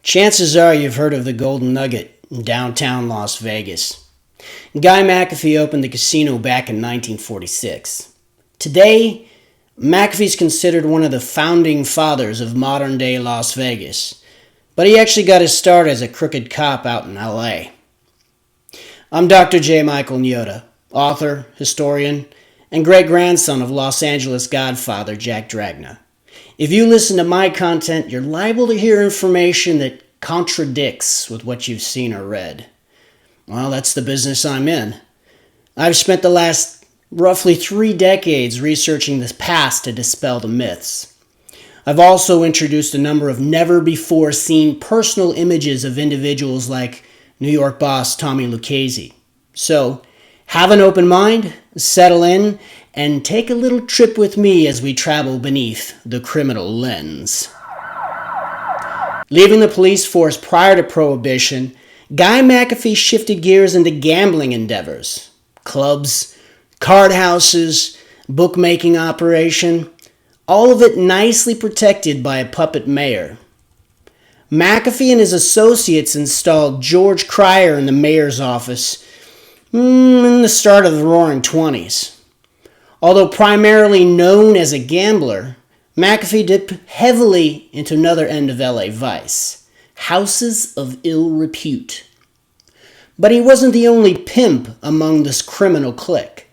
Chances are you've heard of the Golden Nugget in downtown Las Vegas. Guy McAfee opened the casino back in 1946. Today, McAfee is considered one of the founding fathers of modern-day Las Vegas, but he actually got his start as a crooked cop out in LA. I'm Dr. J. Michael Nyota, author, historian, and great-grandson of Los Angeles Godfather Jack Dragna. If you listen to my content, you're liable to hear information that contradicts with what you've seen or read. Well, that's the business I'm in. I've spent the last roughly 3 decades researching the past to dispel the myths. I've also introduced a number of never-before-seen personal images of individuals like New York boss Tommy Lucchese. So, have an open mind, settle in, and take a little trip with me as we travel beneath the criminal lens. Leaving the police force prior to Prohibition, Guy McAfee shifted gears into gambling endeavors. Clubs, card houses, bookmaking operation, all of it nicely protected by a puppet mayor. McAfee and his associates installed George Cryer in the mayor's office in the start of the Roaring Twenties. Although primarily known as a gambler, McAfee dipped heavily into another end of LA vice, houses of ill repute. But he wasn't the only pimp among this criminal clique.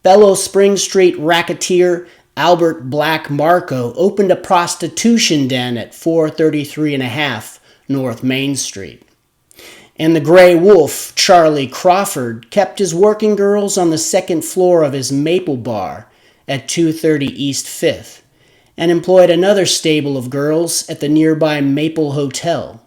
Fellow Spring Street racketeer Albert Black Marco opened a prostitution den at 433.5 North Main Street. And the Gray Wolf, Charlie Crawford, kept his working girls on the second floor of his Maple Bar at 230 East 5th, and employed another stable of girls at the nearby Maple Hotel.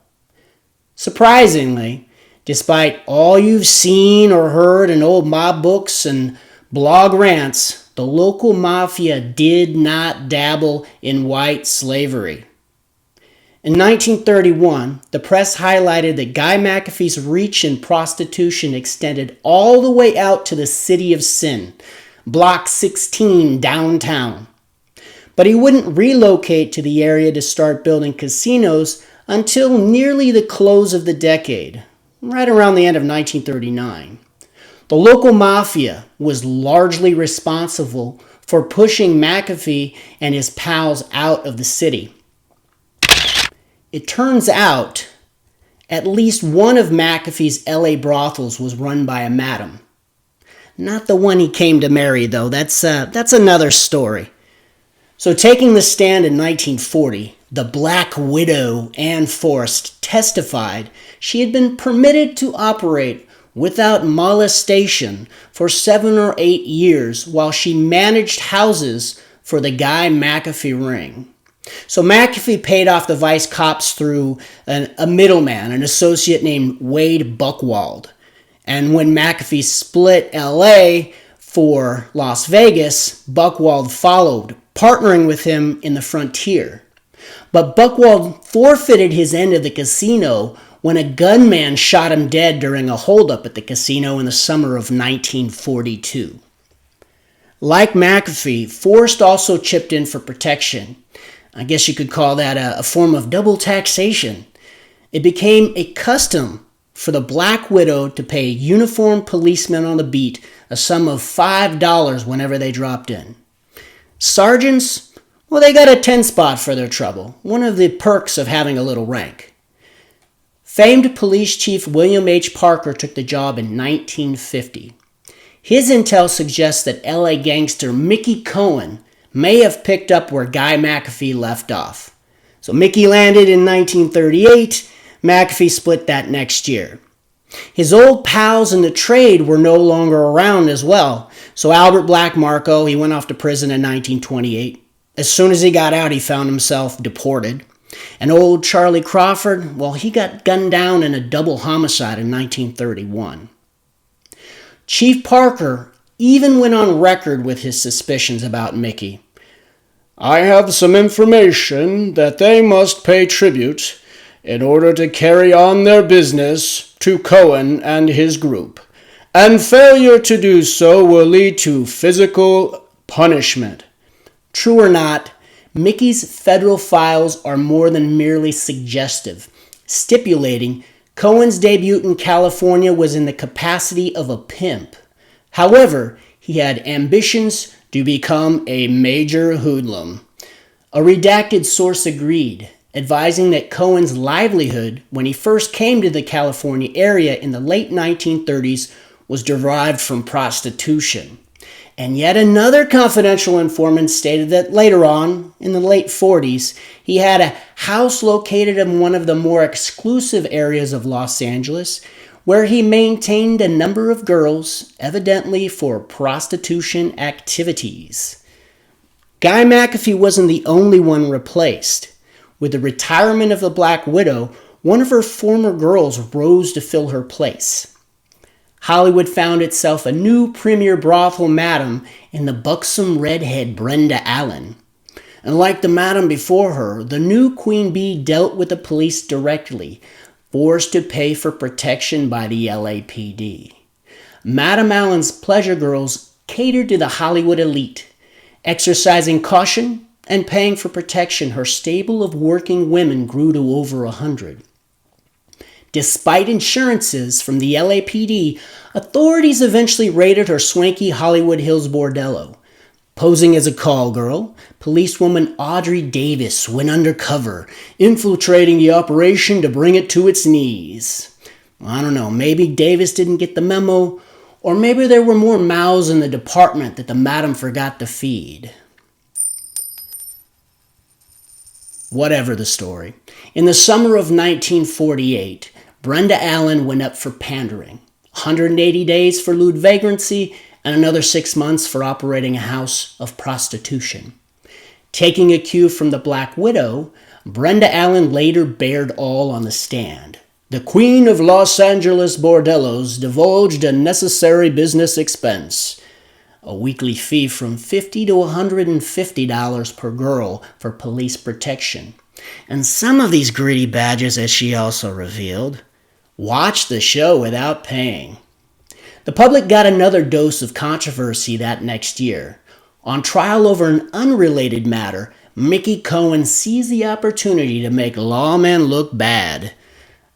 Surprisingly, despite all you've seen or heard in old mob books and blog rants, the local mafia did not dabble in white slavery. In 1931, the press highlighted that Guy McAfee's reach in prostitution extended all the way out to the City of Sin, Block 16 downtown. But he wouldn't relocate to the area to start building casinos until nearly the close of the decade, right around the end of 1939. The local mafia was largely responsible for pushing McAfee and his pals out of the city. It turns out, at least one of McAfee's LA brothels was run by a madam. Not the one he came to marry, though. That's another story. So taking the stand in 1940, the Black Widow Ann Forrest testified she had been permitted to operate without molestation for 7 or 8 years while she managed houses for the Guy McAfee ring. So McAfee paid off the vice cops through a middleman, an associate named Wade Buchwald. And when McAfee split LA for Las Vegas, Buchwald followed, partnering with him in the frontier. But Buchwald forfeited his end of the casino when a gunman shot him dead during a holdup at the casino in the summer of 1942. Like McAfee, Forrest also chipped in for protection. I guess you could call that a form of double taxation. It became a custom for the Black Widow to pay uniformed policemen on the beat a sum of $5 whenever they dropped in. Sergeants, well, they got a 10 spot for their trouble, one of the perks of having a little rank. Famed police chief William H. Parker took the job in 1950. His intel suggests that LA gangster Mickey Cohen may have picked up where Guy McAfee left off. So Mickey landed in 1938, McAfee split that next year. His old pals in the trade were no longer around as well, so Albert Black Marco, he went off to prison in 1928. As soon as he got out, he found himself deported. And old Charlie Crawford, well, he got gunned down in a double homicide in 1931. Chief Parker even went on record with his suspicions about Mickey. "I have some information that they must pay tribute in order to carry on their business to Cohen and his group, and failure to do so will lead to physical punishment." True or not, Mickey's federal files are more than merely suggestive. stipulating Cohen's debut in California was in the capacity of a pimp. However, he had ambitions to become a major hoodlum. A redacted source agreed, advising that Cohen's livelihood when he first came to the California area in the late 1930s was derived from prostitution. And yet another confidential informant stated that later on, in the late 40s, he had a house located in one of the more exclusive areas of Los Angeles where he maintained a number of girls, evidently for prostitution activities. Guy McAfee wasn't the only one replaced. With the retirement of the Black Widow, one of her former girls rose to fill her place. Hollywood found itself a new premier brothel madam in the buxom redhead Brenda Allen. And like the madam before her, the new Queen Bee dealt with the police directly, forced to pay for protection by the LAPD. Madam Allen's pleasure girls catered to the Hollywood elite. Exercising caution and paying for protection, her stable of working women grew to over 100. Despite insurances from the LAPD, authorities eventually raided her swanky Hollywood Hills bordello. Posing as a call girl, policewoman Audrey Davis went undercover, infiltrating the operation to bring it to its knees. I don't know, maybe Davis didn't get the memo, or maybe there were more mouths in the department that the madam forgot to feed. Whatever the story, in the summer of 1948, Brenda Allen went up for pandering, 180 days for lewd vagrancy, and another 6 months for operating a house of prostitution. Taking a cue from the Black Widow, Brenda Allen later bared all on the stand. The Queen of Los Angeles bordellos divulged a necessary business expense, a weekly fee from $50 to $150 per girl for police protection. And some of these greedy badges, as she also revealed, watched the show without paying. The public got another dose of controversy that next year. On trial over an unrelated matter, Mickey Cohen seized the opportunity to make lawmen look bad.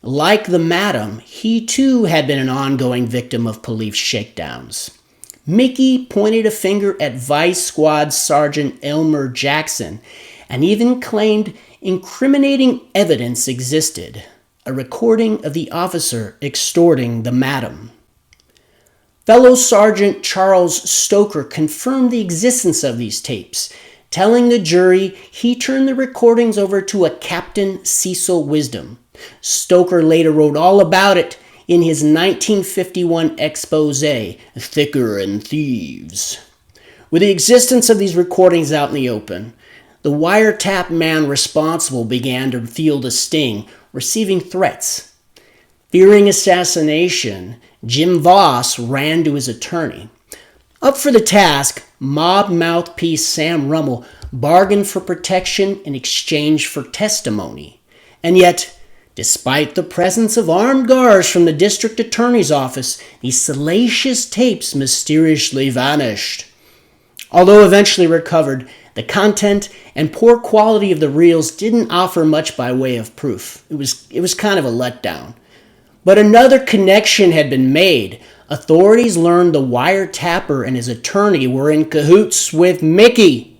Like the madam, he too had been an ongoing victim of police shakedowns. Mickey pointed a finger at Vice Squad Sergeant Elmer Jackson and even claimed incriminating evidence existed, a recording of the officer extorting the madam. Fellow Sergeant Charles Stoker confirmed the existence of these tapes, telling the jury he turned the recordings over to a Captain Cecil Wisdom. Stoker later wrote all about it in his 1951 expose, Thicker and Thieves. With the existence of these recordings out in the open, the wiretap man responsible began to feel the sting, receiving threats. Fearing assassination, Jim Voss ran to his attorney. Up for the task, mob mouthpiece Sam Rummel bargained for protection in exchange for testimony. And yet, despite the presence of armed guards from the district attorney's office, these salacious tapes mysteriously vanished. Although eventually recovered, the content and poor quality of the reels didn't offer much by way of proof. It was kind of a letdown. But another connection had been made. Authorities learned the wiretapper and his attorney were in cahoots with Mickey.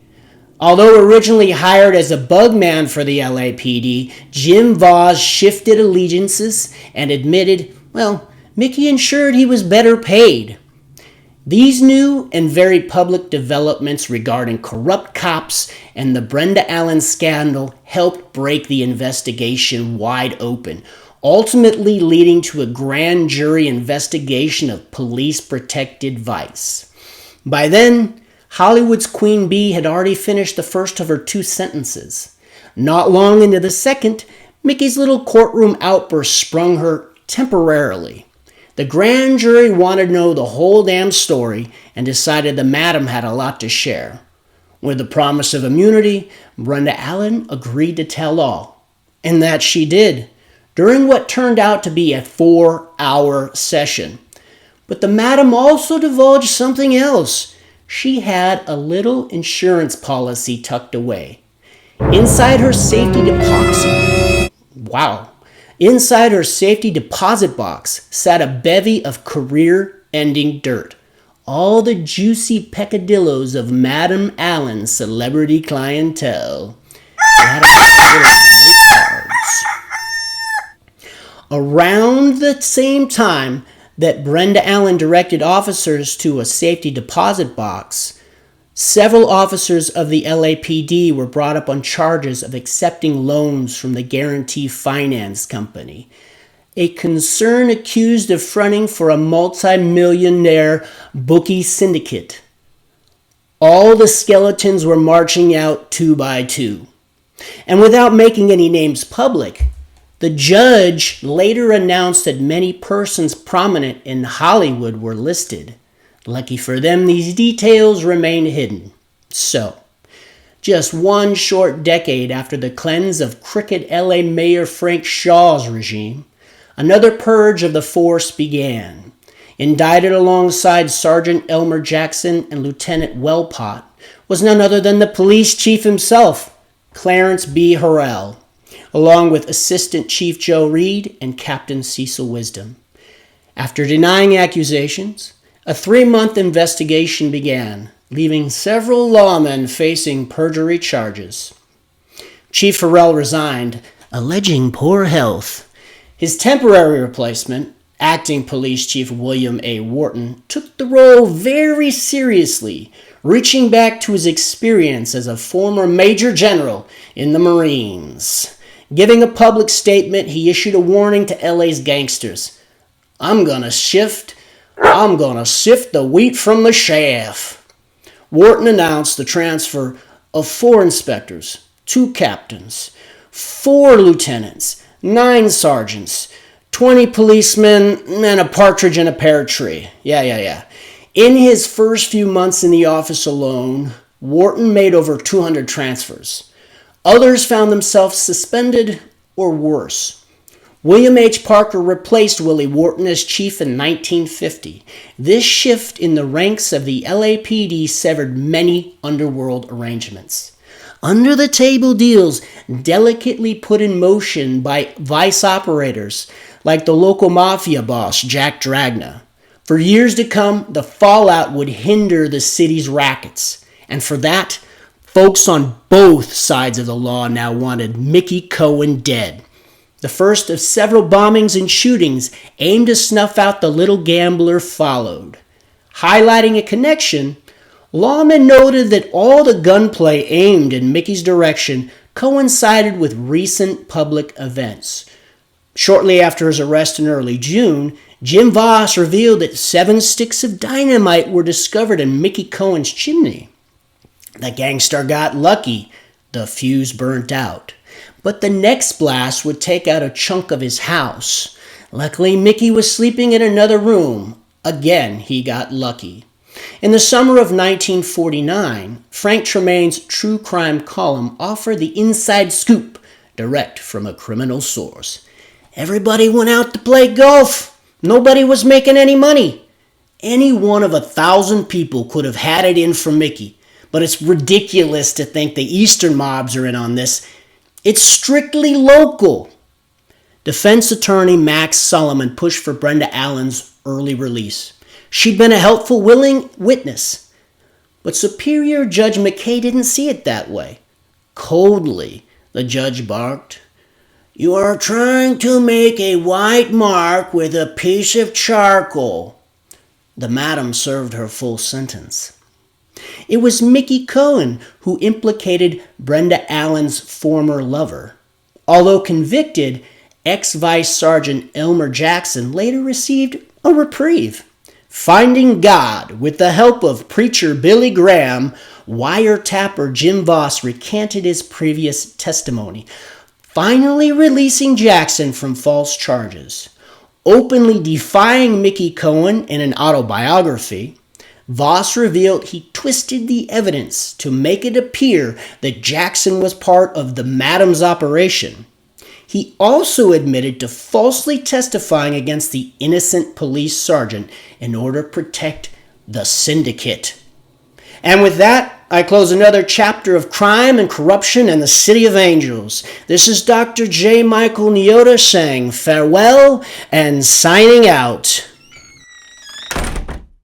Although originally hired as a bugman for the LAPD, Jim Voss shifted allegiances and admitted, Mickey ensured he was better paid. These new and very public developments regarding corrupt cops and the Brenda Allen scandal helped break the investigation wide open, ultimately leading to a grand jury investigation of police-protected vice. By then, Hollywood's Queen Bee had already finished the first of her 2 sentences. Not long into the second, Mickey's little courtroom outburst sprung her temporarily. The grand jury wanted to know the whole damn story and decided the madam had a lot to share. With the promise of immunity, Brenda Allen agreed to tell all. And that she did, during what turned out to be a 4-hour session. But the madam also divulged something else. She had a little insurance policy tucked away. Inside her safety deposit, Inside her safety deposit box sat a bevy of career-ending dirt. All the juicy peccadillos of Madame Allen's celebrity clientele. Around the same time that Brenda Allen directed officers to a safety deposit box, several officers of the LAPD were brought up on charges of accepting loans from the Guarantee Finance Company, a concern accused of fronting for a multi-millionaire bookie syndicate. All the skeletons were marching out 2 by 2. And without making any names public, the judge later announced that many persons prominent in Hollywood were listed. Lucky for them, these details remain hidden. So, just one short decade after the cleanse of crooked LA Mayor Frank Shaw's regime, another purge of the force began. Indicted alongside Sergeant Elmer Jackson and Lieutenant Wellpot was none other than the police chief himself, Clarence B. Harrell, along with Assistant Chief Joe Reed and Captain Cecil Wisdom. After denying accusations, a 3-month investigation began, leaving several lawmen facing perjury charges. Chief Harrell resigned, alleging poor health. His temporary replacement, Acting Police Chief William A. Wharton, took the role very seriously, reaching back to his experience as a former Major General in the Marines. Giving a public statement, he issued a warning to LA's gangsters. I'm gonna sift the wheat from the chaff. Wharton announced the transfer of 4 inspectors, 2 captains, 4 lieutenants, 9 sergeants, 20 policemen, and a partridge in a pear tree. Yeah. In his first few months in the office alone, Wharton made over 200 transfers. Others found themselves suspended or worse. William H. Parker replaced Willie Wharton as chief in 1950. This shift in the ranks of the LAPD severed many underworld arrangements. Under-the-table deals delicately put in motion by vice operators like the local mafia boss, Jack Dragna. For years to come, the fallout would hinder the city's rackets. And for that, folks on both sides of the law now wanted Mickey Cohen dead. The first of several bombings and shootings aimed to snuff out the little gambler followed. Highlighting a connection, lawmen noted that all the gunplay aimed in Mickey's direction coincided with recent public events. Shortly after his arrest in early June, Jim Voss revealed that 7 sticks of dynamite were discovered in Mickey Cohen's chimney. The gangster got lucky. The fuse burnt out. But the next blast would take out a chunk of his house. Luckily, Mickey was sleeping in another room. Again, he got lucky. In the summer of 1949, Frank Tremaine's true crime column offered the inside scoop, direct from a criminal source. Everybody went out to play golf. Nobody was making any money. Any one of 1,000 people could have had it in for Mickey, but it's ridiculous to think the Eastern mobs are in on this. It's strictly local. Defense attorney Max Solomon pushed for Brenda Allen's early release. She'd been a helpful, willing witness. But Superior Judge McKay didn't see it that way. Coldly, the judge barked, "You are trying to make a white mark with a piece of charcoal." The madam served her full sentence. It was Mickey Cohen who implicated Brenda Allen's former lover. Although convicted, ex-Vice Sergeant Elmer Jackson later received a reprieve. Finding God with the help of preacher Billy Graham, wiretapper Jim Voss recanted his previous testimony, finally releasing Jackson from false charges. Openly defying Mickey Cohen in an autobiography, Voss revealed he twisted the evidence to make it appear that Jackson was part of the madam's operation. He also admitted to falsely testifying against the innocent police sergeant in order to protect the syndicate. And with that, I close another chapter of crime and corruption and the City of Angels. This is Dr. J. Michael Nyota saying farewell and signing out.